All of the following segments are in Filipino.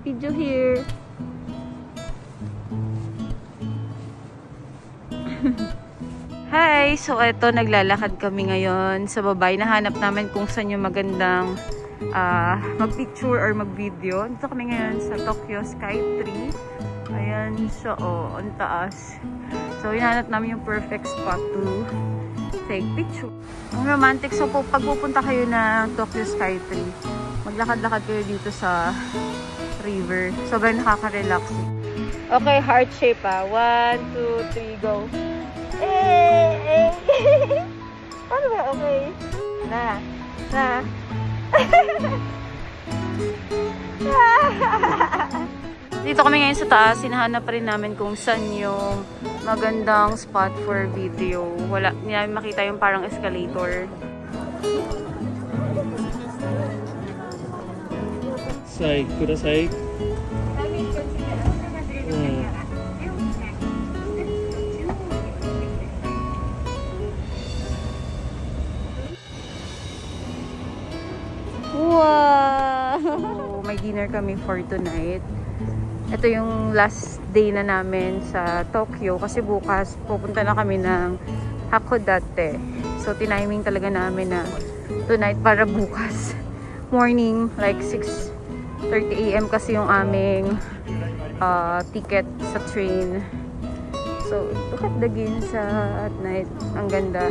video here. Hi! So, ito, naglalakad kami ngayon sa babay. Nahanap namin kung saan yung magandang mag-picture or mag-video. Dito kami ngayon sa Tokyo Sky Tree. Ayan siya, oh, ang taas. So, hinahanap namin yung perfect spot to take picture. Ang romantic. So, pag pupunta kayo na Tokyo Sky Tree, maglakad-lakad kayo dito sa river. Sobrang nakaka-relaxing. Okay, heart shape, 1, 2, 3, go. Eh. Paano ba? Okay. Na. Dito kami ngayon sa taas. Hinahanap pa rin namin kung saan yung magandang spot for video. Wala, hindi namin makita yung parang escalator. Sai, kudasai. Wow! May dinner kami for tonight. Ito yung last day na namin sa Tokyo kasi bukas pupunta na kami ng Hakodate. So, tiniming talaga namin na tonight para bukas morning, like 6:30 AM kasi yung aming ticket sa train. So, look at the ginza at night. Ang ganda.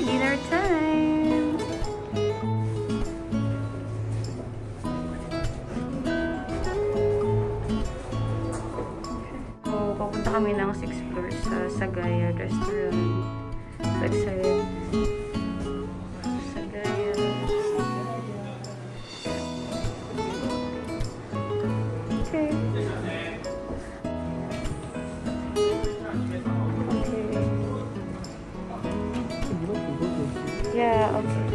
Dinner time! So, papunta kami ng 6th floor sa Sagaya Restaurant. So excited. Sagaya. Okay. Yeah, okay.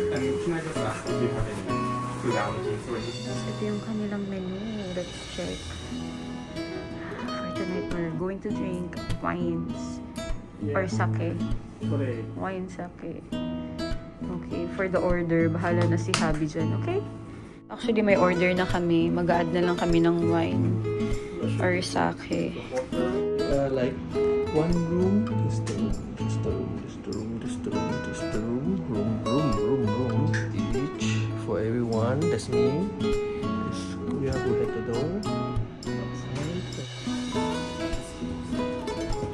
And can I just ask if you have any food allergies or anything? Ito yung kanilang menu. Let's check. For tonight, we're going to drink wines or sake. Wine, sake. Okay, for the order, bahala na si Habi dyan, okay? Actually, may order na kami. Mag-a-add na lang kami ng wine or sake. Like 1 room, this the room, each for everyone. That's me. We have to head the door.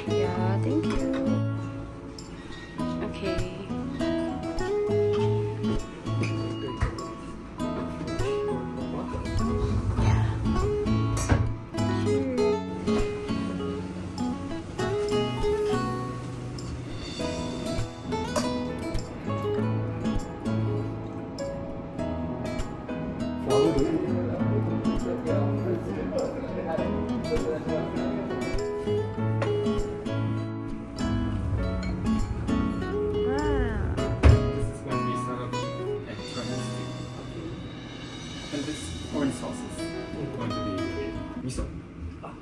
Yeah, thank you. Okay.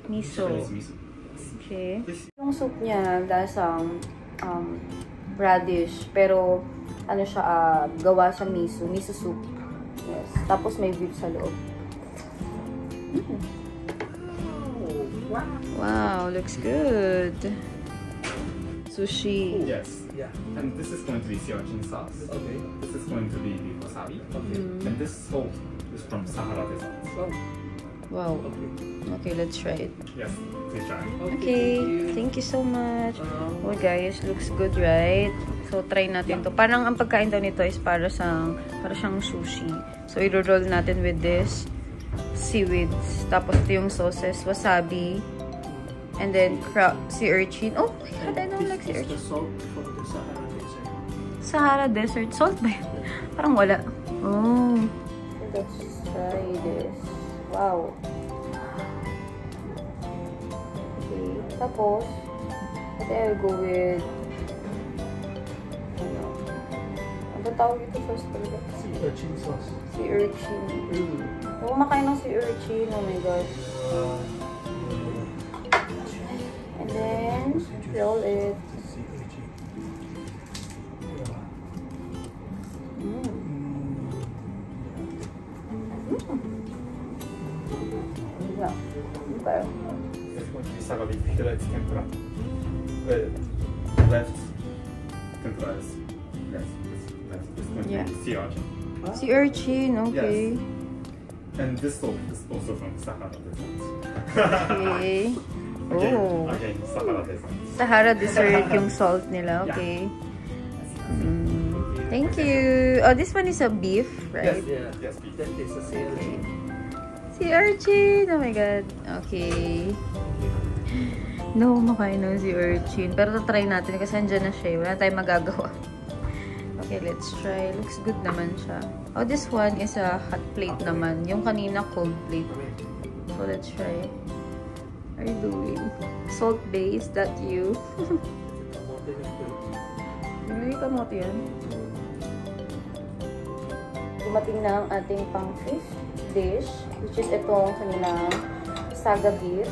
Miso. Okay. Yung soup niya, lasang radish. Pero, ano siya, gawa sa miso. Miso soup. Yes. Tapos may beef sa loob. Wow, looks good. Sushi. Yes. Yeah. And this is going to be seoujin sauce. Okay. This is going to be wasabi. Okay. And this salt is from Sahara Desert. Oh. Wow. Okay, let's try it. Yes, please try. Okay, thank you so much. Oh guys, looks good, right? So try natin to. Parang ang pagkain daw nito is para siyang sushi. So i-roll natin with this seaweeds. Tapos ito yung sauces, wasabi, and then sea urchin. Oh my god, I don't like sea urchin. Salt from the Sahara Desert. Sahara Desert salt ba yun? Parang wala. Oh. Let's try this. Wow. Okay. Tapos, I think I'll go with ano tawag ito first talaga? Sea urchin sauce. Sea urchin. Huwag kumakain ng sea urchin. Oh my god. And then, roll it. Okay. It's going to be saga beef, right tempura. Left tempura is left. It's going to be sea urchin. Sea urchin, okay. Yes. And this salt is also from Sahara Desert. Okay. Again, Sahara Desert. Sahara Desert yung salt nila, okay. Thank you. Oh, this one is a beef, right? Yes, beef. That is a sea urchin. Sea urchin! Oh my god. Okay. No, makain ng sea urchin. Pero try natin kasi andyan na siya. Wala tayong magagawa. Okay, let's try. Looks good naman siya. Oh, this one is a hot plate naman. Yung kanina cold plate. So, let's try. What are you doing? Salt base, that you? Hindi kamote yan. Dumating na ang ating pang fifth dish, which is itong kanilang saga beef.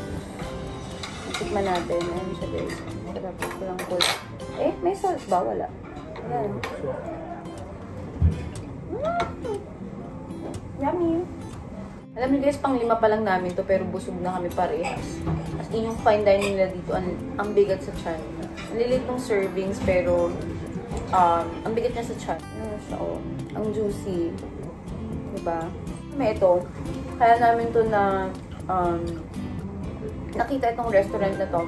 Tikman natin. Ayan siya guys. Sarap ko lang cold. Eh, may salt ba? Wala. Ayan. Yummy! Alam niyo guys, pang 5 pa lang namin to pero busog na kami parehas. As in, yung fine dining nila dito, ang bigat sa tiyan. Nililit ng servings pero ang bigat niya sa tiyan. Ano siya, oh. Ang juicy. Diba? May ito. Kaya namin to na nakita itong restaurant na to.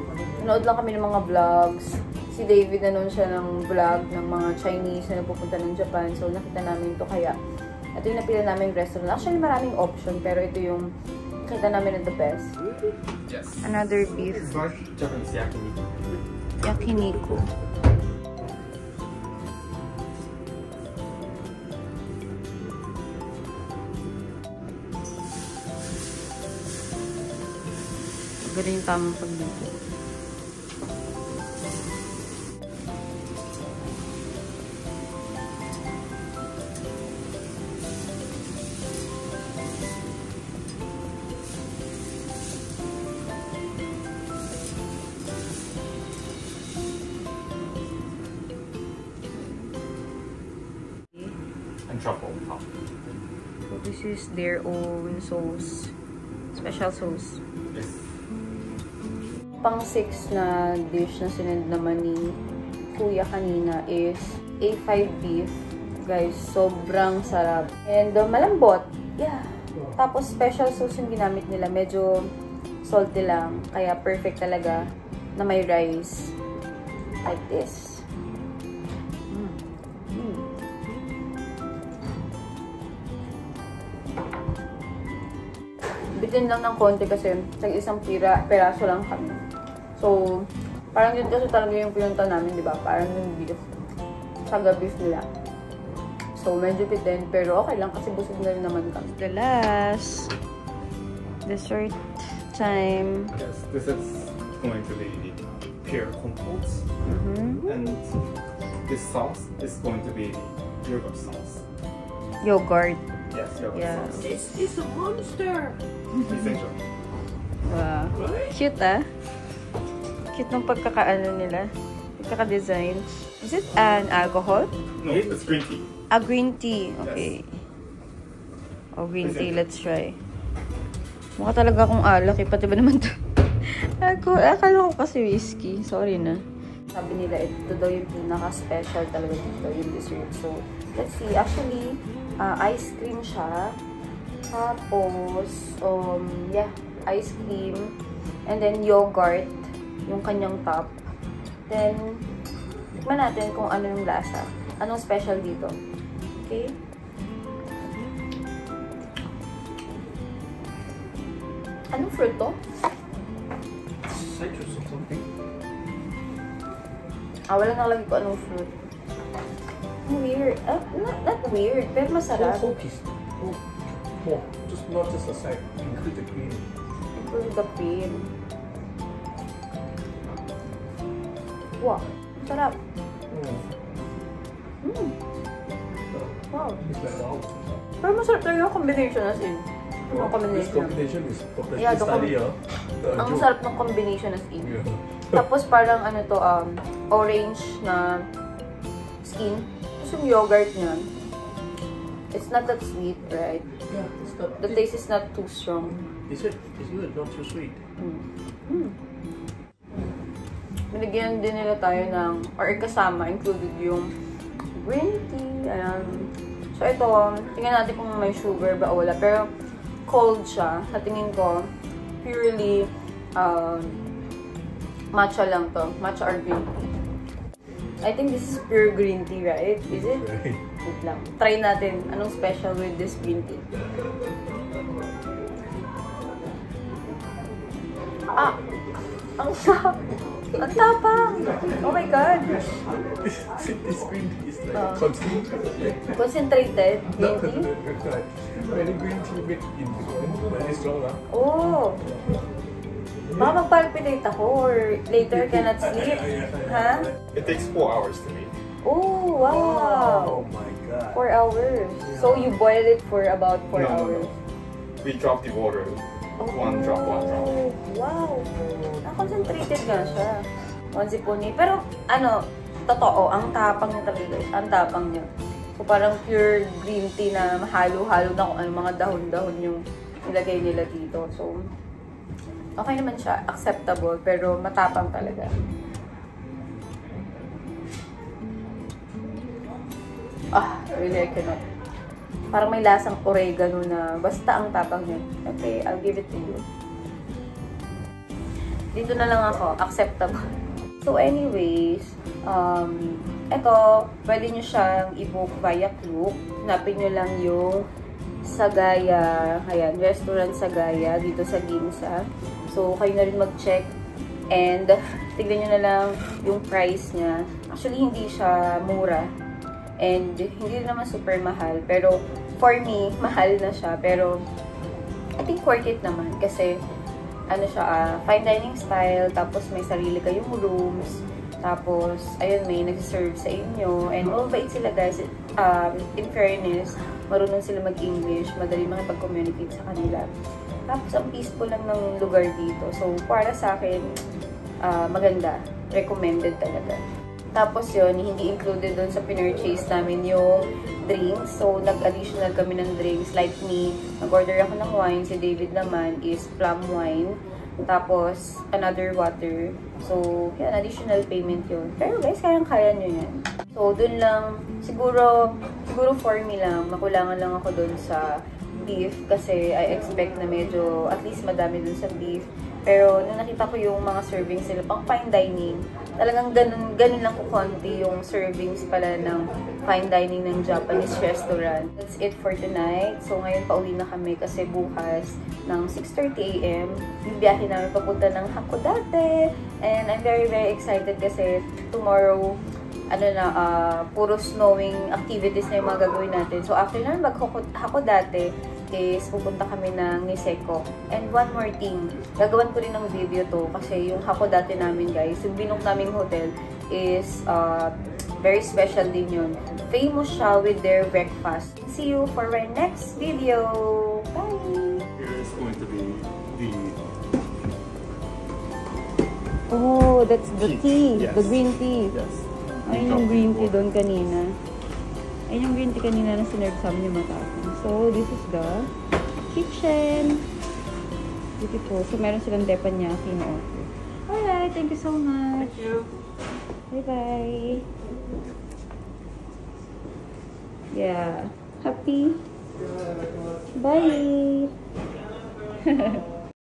Nanood lang kami ng mga vlogs. Si David nanood siya ng vlog ng mga Chinese na nagpupunta ng Japan. So, nakita namin to kaya ito yung napila namin restaurant. Actually, maraming option pero ito yung nakita namin na the best. Yes. Another beef. It's like Japanese yakiniku. Yakiniku. Ganun yung tamang pagluto. And truffle on top. So this is their own sauce. Special sauce. Yes. Pang 6 na dish na sinend naman ni Kuya kanina is A5 beef. Guys, sobrang sarap. And malambot. Yeah. Tapos special sauce yung ginamit nila. Medyo salty lang. Kaya perfect talaga na may rice. Like this. Bitin lang ng konti kasi isang peraso lang kami. So, parang yun kasi talaga yung pinunta namin, di ba? Parang yung beef. Saga beef nila. So, medyo bitin, pero okay lang kasi busog na rin naman kami. The last dessert time. Yes, this is going to be pear compote. And this sauce is going to be yogurt sauce. Yogurt. Yes, yogurt sauce. This is a monster! Essential. Wow. Cute ah. Cute ng pagkakaano nila. Pagkaka-design. Is it an alcohol? No, it's green tea. Green tea. Okay. Yes. Oh, green tea. Let's try. Mukha talaga akong alak eh. Pati ba naman to? Akala ko kasi whiskey. Sorry na. Sabi nila, ito daw yung pinaka-special talaga dito, yung dessert. So, let's see. Actually, ice cream siya. Tapos, yeah, ice cream. And then, yogurt. Yung kanyang top. Then, tikman natin kung ano yung lasa. Anong special dito. Okay? Anong fruit to? Citrus or something. Wala nakalagay ko anong fruit. Weird. Not weird, pero masarap. Cookies. More. Just not just a side. Include the cream. Include the cream. Wow. Sarap. Wow. It's like wow. Pero masarap talaga yung combination as in. Yung This combination is Yeah, study, ang sarap ng combination as in. Yeah. Tapos parang ano to, orange na skin. Tapos yung yogurt niya, it's not that sweet, right? Yeah, it's not. The taste is not too strong. Is it? It's good, not too sweet. Binigyan din nila tayo ng, or kasama, included yung green tea. Ayan. So ito, tingnan natin kung may sugar ba o wala. Pero cold siya. Sa tingin ko, purely matcha lang to. Matcha or green tea. I think this is pure green tea, right? Is it? Wait lang. Try natin. Anong special with this green tea? Ah! Ang sarap! Ang tapang! Oh my God! This green tea is like concentrated. Concentrated green tea? Very green tea made in very strong. Oh! Baka mag-palpitate ako or later cannot sleep. Ha? It takes 4 hours to make. Oh, wow! Oh my God. 4 hours. So you boil it for about 4 hours? No. We drop the water. One drop. Wow! Na-concentrated nga siya. One sipuni. Pero, ano, totoo, ang tapang niya talaga. Ang tapang niya. So, parang pure green tea na mahalo-halo na kung ano mga dahon-dahon yung nilagay nila dito. So, okay naman siya. Acceptable. Pero matapang talaga. Really, I cannot. Parang may lasang oregano na basta ang tapang niya. Okay, I'll give it to you. Dito na lang ako. Acceptable. So anyways, ito, pwede nyo siyang i-book via Klook. Hanapin nyo lang yung Sagaya. Ayan, restaurant Sagaya dito sa Ginza. So, kayo na rin mag-check. And, tignan nyo na lang yung price niya. Actually, hindi siya mura. And, hindi naman super mahal. Pero, for me, mahal na siya. Pero, I think worth it naman. Kasi, ano siya, fine dining style. Tapos, may sarili kayong rooms. Tapos, ayun, may nag-serve sa inyo. And, mabait sila, guys. In fairness, marunong sila mag-English. Madali makipag-communicate sa kanila. Tapos, ang peaceful lang ng lugar dito. So, para sa akin, maganda. Recommended talaga. Tapos yun, hindi included dun sa pinurchase namin yung drinks. So, nag-additional kami ng drinks. Like me, nag-order ako ng wine. Si David naman is plum wine. Tapos, another water. So, yan, additional payment yun. Pero guys, kayang-kaya nyo yan. So, dun lang, siguro for me lang, makulangan lang ako dun sa beef. Kasi I expect na medyo, at least madami dun sa beef. Pero, nung nakita ko yung mga servings nila, pang fine dining, talagang ganun lang ko konti yung servings pala ng fine dining ng Japanese restaurant. That's it for tonight. So, ngayon pauwi na kami kasi bukas ng 6:30 AM, yung biyahe namin papunta ng Hakodate. And I'm very, very excited kasi tomorrow, puro snowing activities na yung mga gagawin natin. So, after namin mag-Hakodate, is pupunta kami ng Niseko. And one more thing, gagawan ko rin ng video to kasi yung Hakodate namin guys, yung binook naming hotel is very special din yun. Famous siya with their breakfast. See you for our next video. Bye! Here is going to be the... Oh, that's the tea. Yes. The green tea. Yes. Ayun yung green tea doon kanina. Ayun yung green tea kanina na sinerve sa amin yung matapang. So, this is the kitchen. Beautiful. So, meron silang teppanyaki na offer. Alright, thank you so much. Thank you. Bye-bye. Yeah. Happy? Bye.